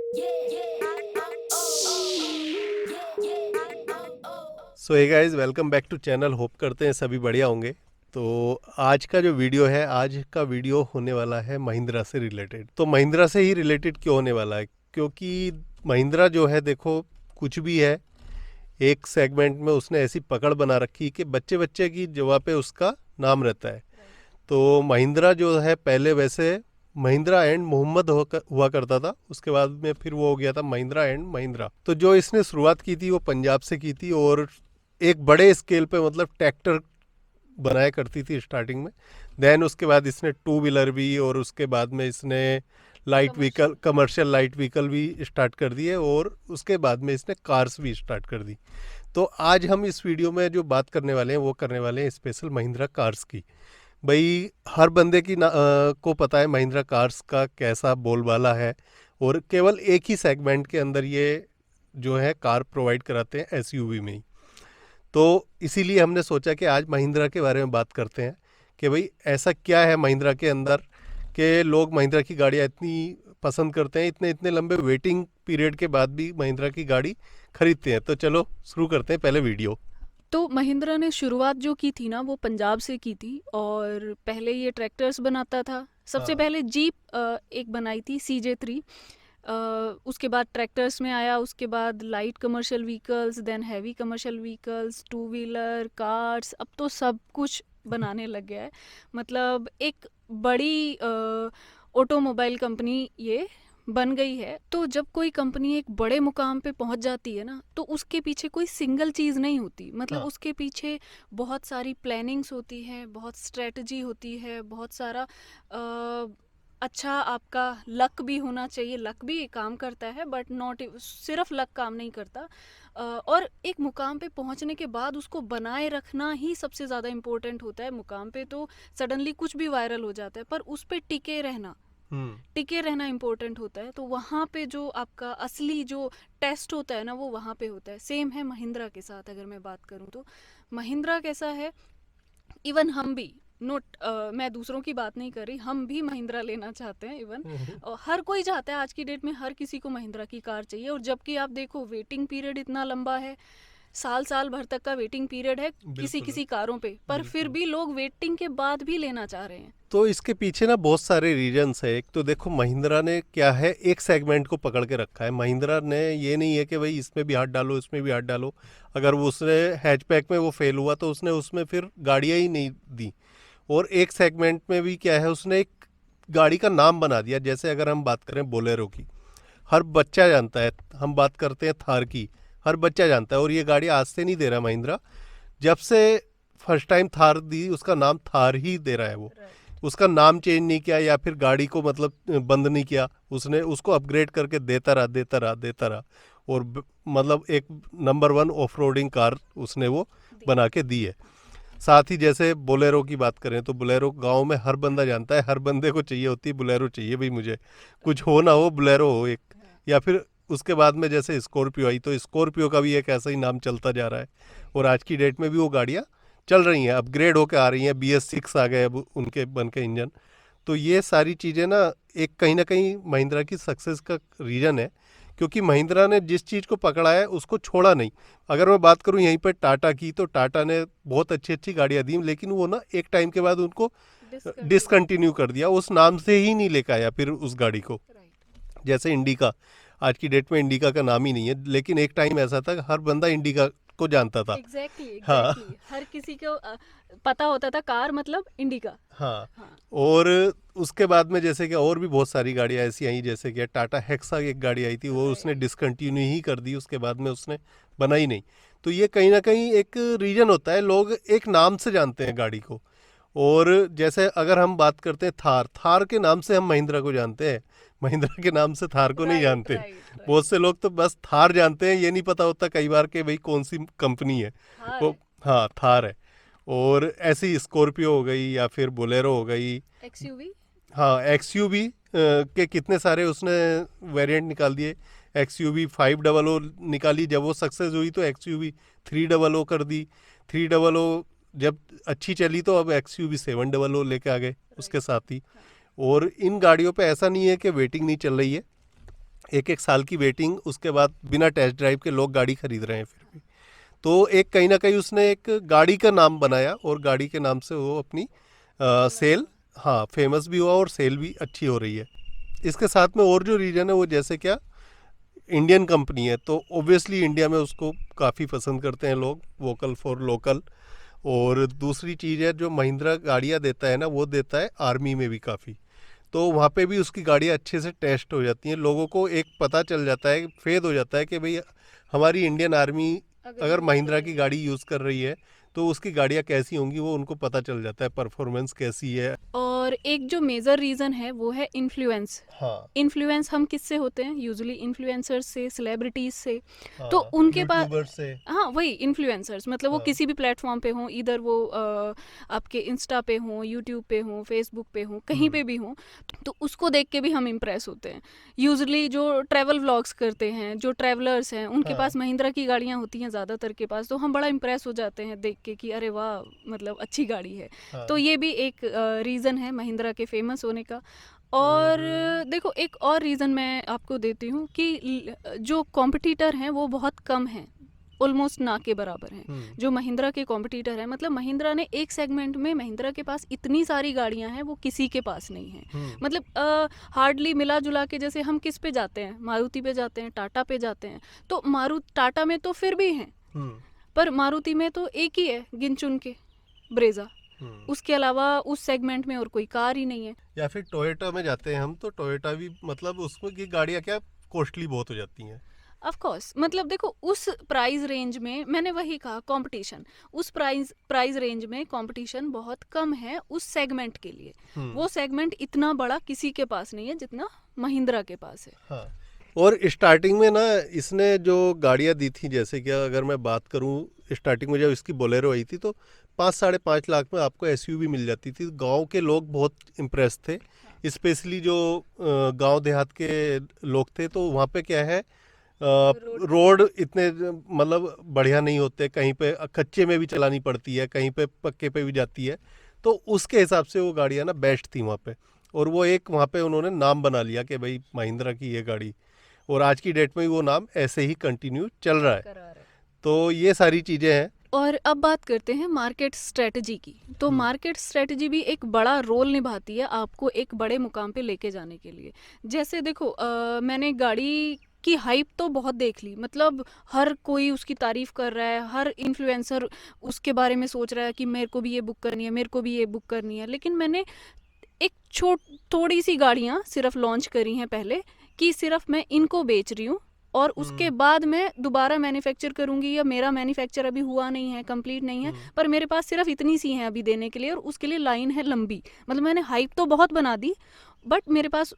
So hey guys, welcome back to channel. Hope करते हैं सभी बढ़िया होंगे। तो आज का जो वीडियो है, आज का वीडियो होने वाला है महिंद्रा से रिलेटेड। तो महिंद्रा से ही रिलेटेड क्यों होने वाला है? क्योंकि महिंद्रा जो है, देखो, कुछ भी है, एक सेगमेंट में उसने ऐसी पकड़ बना रखी कि बच्चे बच्चे की जगह पे उसका नाम रहता है। तो महिंद्रा जो है, पहले वैसे महिंद्रा एंड मोहम्मद हुआ करता था, उसके बाद में फिर वो हो गया था महिंद्रा एंड महिंद्रा। तो जो इसने शुरुआत की थी वो पंजाब से की थी, और एक बड़े स्केल पे, मतलब ट्रैक्टर बनाया करती थी स्टार्टिंग में। देन उसके बाद इसने टू व्हीलर भी, और उसके बाद में इसने light vehicle, commercial light vehicle भी स्टार्ट कर दिए, और उसके बाद में इसने कार्स भी स्टार्ट कर दी। तो आज हम इस वीडियो में जो बात करने वाले हैं वो करने वाले हैं स्पेशल महिंद्रा कार्स की। भाई, हर बंदे की को पता है महिंद्रा कार्स का कैसा बोलबाला है, और केवल एक ही सेगमेंट के अंदर ये जो है कार प्रोवाइड कराते हैं, एसयूवी में ही। तो इसीलिए हमने सोचा कि आज महिंद्रा के बारे में बात करते हैं कि भाई ऐसा क्या है महिंद्रा के अंदर कि लोग महिंद्रा की गाड़ियाँ इतनी पसंद करते हैं, इतने इतने लंबे वेटिंग पीरियड के बाद भी महिंद्रा की गाड़ी खरीदते हैं। तो चलो शुरू करते हैं पहले वीडियो। तो महिंद्रा ने शुरुआत जो की थी ना वो पंजाब से की थी, और पहले ये ट्रैक्टर्स बनाता था। सबसे हाँ, पहले जीप एक बनाई थी CJ3। उसके बाद ट्रैक्टर्स में आया, उसके बाद light commercial vehicles, then heavy commercial vehicles, two wheeler, cars, अब तो सब कुछ बनाने लग गया है। मतलब एक बड़ी ऑटोमोबाइल कंपनी ये बन गई है। तो जब कोई कंपनी एक बड़े मुकाम पे पहुंच जाती है ना, तो उसके पीछे कोई सिंगल चीज़ नहीं होती। मतलब हाँ, उसके पीछे बहुत सारी प्लानिंग्स होती हैं, बहुत स्ट्रेटजी होती है, बहुत सारा अच्छा आपका लक भी होना चाहिए। लक भी काम करता है, बट नॉट सिर्फ लक काम नहीं करता। और एक मुकाम पे पहुंचने के बाद उसको बनाए रखना ही सबसे ज़्यादा इम्पोर्टेंट होता है। मुकाम पे तो सडनली कुछ भी वायरल हो जाता है, पर उस पे हम्म, टिके रहना इम्पोर्टेंट होता है। तो वहाँ पे जो आपका असली जो टेस्ट होता है ना, वो वहाँ पे होता है। सेम है महिंद्रा के साथ। अगर मैं बात करूँ तो महिंद्रा कैसा है, इवन हम भी नोट मैं दूसरों की बात नहीं कर रही, हम भी महिंद्रा लेना चाहते हैं। इवन हर कोई चाहता है, आज की डेट में हर किसी को महिंद्रा की कार चाहिए। और जबकि आप देखो वेटिंग पीरियड इतना लंबा है, साल साल भर तक का वेटिंग पीरियड है किसी बिल्कुल किसी कारों पे, पर फिर बिल्कुल। भी लोग वेटिंग के बाद भी लेना चाह रहे हैं। तो इसके पीछे ना बहुत सारे रीजंस है। एक तो देखो, महिंद्रा ने क्या है, एक सेगमेंट को पकड़ के रखा है। महिंद्रा ने ये नहीं है कि भाई इसमें भी हाथ डालो, इसमें भी हाथ डालो। अगर वो उसने हैचबैक में वो फेल हुआ तो उसने उसमें फिर गाड़ियाँ ही नहीं दी। और एक सेगमेंट में भी क्या है, उसने एक गाड़ी का नाम बना दिया। जैसे अगर हम बात करें बोलेरो की, हर बच्चा जानता है। हम बात करते हैं थार की, हर बच्चा जानता है। और ये गाड़ी आज से नहीं दे रहा महिंद्रा, जब से फर्स्ट टाइम थार दी उसका नाम थार ही दे रहा है वो। उसका नाम चेंज नहीं किया, या फिर गाड़ी को मतलब बंद नहीं किया। उसने उसको अपग्रेड करके देता रहा, देता रहा, देता रहा। और मतलब एक number one off roading car उसने वो बना के दी है। साथ ही जैसे बोलेरो की बात करें तो बोलेरो गांव में हर बंदा जानता है, हर बंदे को चाहिए होती है बोलेरो, चाहिए भाई मुझे, कुछ हो ना हो बोलेरो हो एक। या फिर उसके बाद में जैसे स्कॉर्पियो आई, तो स्कॉर्पियो का भी एक ऐसा ही नाम चलता जा रहा है। और आज की डेट में भी वो गाड़ियाँ चल रही हैं, अपग्रेड होकर आ रही हैं। BS6 आ गए अब उनके बन के इंजन। तो ये सारी चीज़ें ना एक कहीं ना कहीं महिंद्रा की सक्सेस का रीज़न है, क्योंकि महिंद्रा ने जिस चीज़ को पकड़ा है उसको छोड़ा नहीं। अगर मैं बात करूं यहीं पर टाटा की, तो टाटा ने बहुत अच्छी अच्छी गाड़ियां दी, लेकिन वो ना एक टाइम के बाद उनको डिसकंटिन्यू। डिसकंटिन्यू कर दिया, उस नाम से ही नहीं लेकर आया फिर उस गाड़ी को। राइट। जैसे इंडिका, आज की डेट में इंडिका का नाम ही नहीं है, लेकिन एक टाइम ऐसा था हर बंदा इंडिका को जानता था। एग्जैक्टली हाँ, एग्जैक्टली, हर किसी को पता होता था कार मतलब इंडिका। हाँ। हाँ। और उसके बाद में जैसे कि और भी बहुत सारी गाड़ियाँ ऐसी आई, जैसे कि टाटा हेक्सा एक गाड़ी आई थी, वो उसने राइट। डिसकंटिन्यू ही कर दी, उसके बाद में उसने बनाई नहीं। तो ये कहीं ना कहीं एक रीजन होता है, लोग एक नाम से जानते हैं गाड़ी को। और जैसे अगर हम बात करते हैं थार, थार के नाम से हम महिंद्रा को जानते हैं, महिंद्रा के नाम से थार को नहीं राइट जानते। राइट बहुत राइट। से लोग तो बस थार जानते हैं, ये नहीं पता होता कई बार कि भाई कौन सी कंपनी है थार वो। है। हाँ, थार है। और ऐसी स्कॉर्पियो हो गई, या फिर बोलेरो हो गई। XUV। हाँ, XUV के कितने सारे उसने वेरिएंट निकाल दिए। XUV 500 निकाली, जब वो सक्सेस हुई तो XUV 300 कर दी। 300 जब अच्छी चली तो अब XUV 700 लेके आ गए राइट। उसके साथ ही। हाँ। और इन गाड़ियों पे ऐसा नहीं है कि वेटिंग नहीं चल रही है, एक एक साल की वेटिंग, उसके बाद बिना टेस्ट ड्राइव के लोग गाड़ी खरीद रहे हैं फिर भी। तो एक कहीं ना कहीं उसने एक गाड़ी का नाम बनाया और गाड़ी के नाम से वो अपनी सेल, हाँ, फेमस भी हुआ और सेल भी अच्छी हो रही है। इसके साथ में और जो रीजन है वो जैसे क्या, इंडियन कंपनी है तो ऑब्वियसली इंडिया में उसको काफ़ी पसंद करते हैं लोग, वोकल फॉर लोकल। और दूसरी चीज़ है, जो महिंद्रा गाड़ियाँ देता है ना, वो देता है आर्मी में भी काफ़ी। तो वहाँ पे भी उसकी गाड़ियाँ अच्छे से टेस्ट हो जाती हैं, लोगों को एक पता चल जाता है, फेद हो जाता है कि भाई हमारी इंडियन आर्मी अगर यूज महिंद्रा कर की रहे गाड़ी यूज़ कर रही है तो उसकी गाड़ियाँ कैसी होंगी वो उनको पता चल जाता है, परफॉर्मेंस कैसी है। हैं। और एक जो मेजर रीजन है वो है इन्फ्लुएंस। हाँ इन्फ्लुएंस हम किससे होते हैं? यूजुअली इन्फ्लुएंसर्स से, सेलिब्रिटीज से। तो हाँ, उनके पास, यूट्यूबर से। हाँ वही इन्फ्लुएंसर्स, मतलब वो हाँ। किसी भी प्लेटफॉर्म पे हों, इधर वो आपके इंस्टा पे हों, यूट्यूब पे हों, फेसबुक पे हों, कहीं पे भी हों, तो उसको देख के भी हम इम्प्रेस होते हैं। यूजुअली जो ट्रैवल व्लॉग्स करते हैं, जो ट्रैवलर्स हैं, उनके हाँ पास महिंद्रा की गाड़ियाँ होती हैं ज़्यादातर के पास, तो हम बड़ा इम्प्रेस हो जाते हैं देख के कि अरे वाह, मतलब अच्छी गाड़ी है। हाँ। तो ये भी एक रीज़न है महिंद्रा के फेमस होने का। और देखो, एक और रीज़न मैं आपको देती हूँ कि जो कॉम्पिटिटर हैं वो बहुत कम हैं, ऑलमोस्ट ना के बराबर हैं जो महिंद्रा के कॉम्पिटिटर हैं। मतलब महिंद्रा ने एक सेगमेंट में, महिंद्रा के पास इतनी सारी गाड़ियां हैं वो किसी के पास नहीं है। मतलब हार्डली मिला जुला के, जैसे हम किस पे जाते हैं, मारुति पे जाते हैं, टाटा पे जाते हैं, तो टाटा में तो फिर भी हैं, पर मारुति में तो एक ही है गिन चुन के, ब्रेजा। उसके अलावा उस सेगमेंट में और कोई कार ही नहीं है। या फिर टोयोटा में जाते हैं हम, तो टोयोटा भी मतलब उसमें की गाड़ियाँ क्या कॉस्टली बहुत हो जाती हैं। ऑफ कोर्स, मतलब देखो उस प्राइस रेंज में, मैंने वही कहा कंपटीशन, उस प्राइस रेंज में कंपटीशन बहुत कम है उस सेगमेंट के लिए। वो सेगमेंट इतना बड़ा किसी के पास नहीं है जितना महिंद्रा के पास है। हाँ। और स्टार्टिंग में ना इसने जो गाड़ियाँ दी थी, जैसे कि अगर मैं बात करूँ स्टार्टिंग में जब इसकी बोलेरो आई थी तो 5-5.5 लाख में आपको एसयूवी मिल जाती थी। गांव के लोग बहुत इम्प्रेस थे, स्पेशली जो गांव देहात के लोग थे। तो वहाँ पे क्या है, रोड इतने मतलब बढ़िया नहीं होते, कहीं पे कच्चे में भी चलानी पड़ती है, कहीं पे पक्के पे भी जाती है। तो उसके हिसाब से वो गाड़ियाँ ना बेस्ट थी वहाँ पे, और वो एक वहाँ पे उन्होंने नाम बना लिया कि भाई महिंद्रा की ये गाड़ी, और आज की डेट में वो नाम ऐसे ही कंटिन्यू चल रहा है। तो ये सारी चीज़ें हैं। और अब बात करते हैं मार्केट स्ट्रेटजी की। तो मार्केट स्ट्रेटजी भी एक बड़ा रोल निभाती है आपको एक बड़े मुकाम पे लेके जाने के लिए। जैसे देखो, मैंने गाड़ी की हाइप तो बहुत देख ली, मतलब हर कोई उसकी तारीफ कर रहा है, हर इन्फ्लुएंसर उसके बारे में सोच रहा है कि मेरे को भी ये बुक करनी है, मेरे को भी ये बुक करनी है। लेकिन मैंने एक थोड़ी सी गाड़ियाँ सिर्फ लॉन्च करी हैं पहले, कि सिर्फ मैं इनको बेच रही हूँ, और उसके बाद मैं दोबारा मैन्युफैक्चर करूंगी, या मेरा मैन्युफैक्चर अभी हुआ नहीं है, कंप्लीट नहीं है, पर मेरे पास सिर्फ इतनी सी हैं अभी देने के लिए, और उसके लिए लाइन है लंबी। मतलब मैंने हाइप तो बहुत बना दी, बट मेरे पास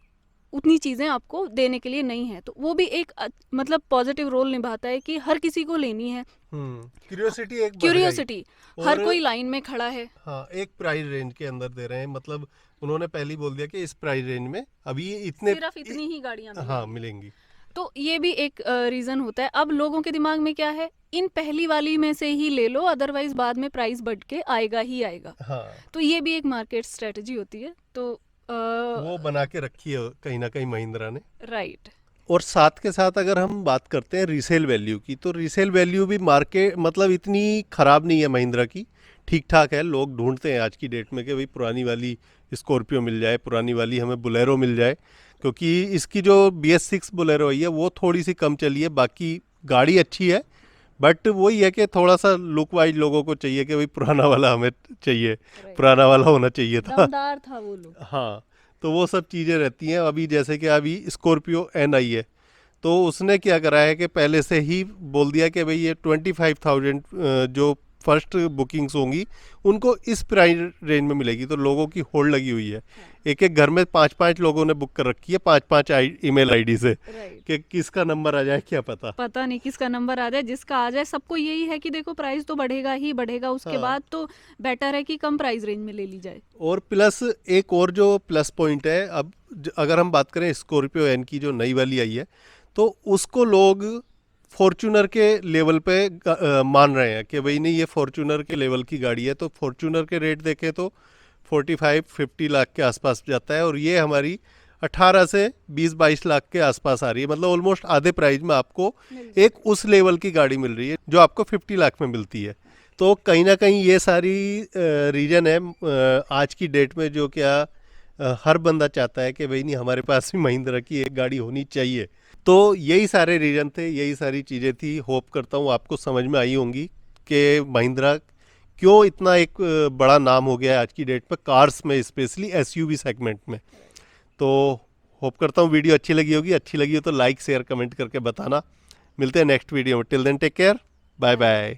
उतनी चीज़ें आपको देने के लिए नहीं है। तो वो भी एक मतलब पॉजिटिव रोल निभाता है कि हर किसी को लेनी है। क्यूरियोसिटी एक बढ़ गई। क्यूरियोसिटी, हर और कोई लाइन में खड़ा है। हाँ, एक प्राइस रेंज के अंदर दे रहे हैं, मतलब उन्होंने पहले ही बोल दिया कि इस प्राइस रेंज में अभी इतने सिर्फ इतनी ही गाड़ियाँ हाँ मिलेंगी। तो ये भी एक रीज़न होता है। अब लोगों के दिमाग में क्या है, इन पहली वाली में से ही ले लो, अदरवाइज बाद में प्राइस बढ़ के आएगा ही आएगा। हाँ, तो ये भी एक मार्केट स्ट्रेटजी होती है। तो वो बना के रखी है कहीं ना कहीं महिंद्रा ने। राइट। और साथ के साथ अगर हम बात करते हैं रीसेल वैल्यू की, तो रीसेल वैल्यू भी मार्केट मतलब इतनी ख़राब नहीं है महिंद्रा की, ठीक ठाक है। लोग ढूंढते हैं आज की डेट में कि भाई पुरानी वाली स्कॉर्पियो मिल जाए, पुरानी वाली हमें बोलेरो मिल जाए, क्योंकि इसकी जो BS6 बोलेरो है वो थोड़ी सी कम चली है। बाकी गाड़ी अच्छी है, बट वही है कि थोड़ा सा लुक वाइज लोगों को चाहिए कि भाई पुराना वाला हमें चाहिए, पुराना वाला होना चाहिए था। दमदार था वो लोग। हाँ, तो वो सब चीज़ें रहती हैं। अभी जैसे कि अभी स्कॉर्पियो N आई है, तो उसने क्या करा है कि पहले से ही बोल दिया कि भाई ये 25,000 जो फर्स्ट बुकिंग्स होंगी उनको इस प्राइस रेंज में मिलेगी। तो लोगों की होल्ड लगी हुई है, एक एक घर में 5-5 लोगों ने बुक कर रखी है, 5-5 ईमेल आईडी से, कि किसका नंबर आ जाए क्या पता नहीं किसका नंबर आ जाए, जिसका आ जाए। सबको यही है कि देखो प्राइस तो बढ़ेगा ही बढ़ेगा, उसके बाद तो बेटर है कि कम प्राइस रेंज में ले ली जाए। और प्लस एक और जो प्लस पॉइंट है, अब अगर हम बात करें स्कॉर्पियो N की जो नई वाली आई है, तो उसको लोग फॉर्च्यूनर के लेवल पे मान रहे हैं कि भाई नहीं ये फॉर्च्यूनर के लेवल की गाड़ी है। तो फॉर्च्यूनर के रेट देखें तो 45-50 लाख के आसपास जाता है, और ये हमारी 18 से 20-22 लाख के आसपास आ रही है, मतलब ऑलमोस्ट आधे प्राइस में आपको मिल एक उस लेवल की गाड़ी मिल रही है जो आपको 50 लाख में मिलती है। तो कहीं ना कहीं ये सारी रीजन है आज की डेट में, जो क्या हर बंदा चाहता है कि भाई नहीं हमारे पास भी महिंद्रा की एक गाड़ी होनी चाहिए। तो यही सारे रीजन थे, यही सारी चीज़ें थी। होप करता हूँ आपको समझ में आई होंगी कि महिंद्रा क्यों इतना एक बड़ा नाम हो गया है आज की डेट पर कार्स में, स्पेशली एसयूवी सेगमेंट में। तो होप करता हूँ वीडियो अच्छी लगी होगी, अच्छी लगी हो तो लाइक शेयर कमेंट करके बताना। मिलते हैं नेक्स्ट वीडियो में, till then take care, bye bye.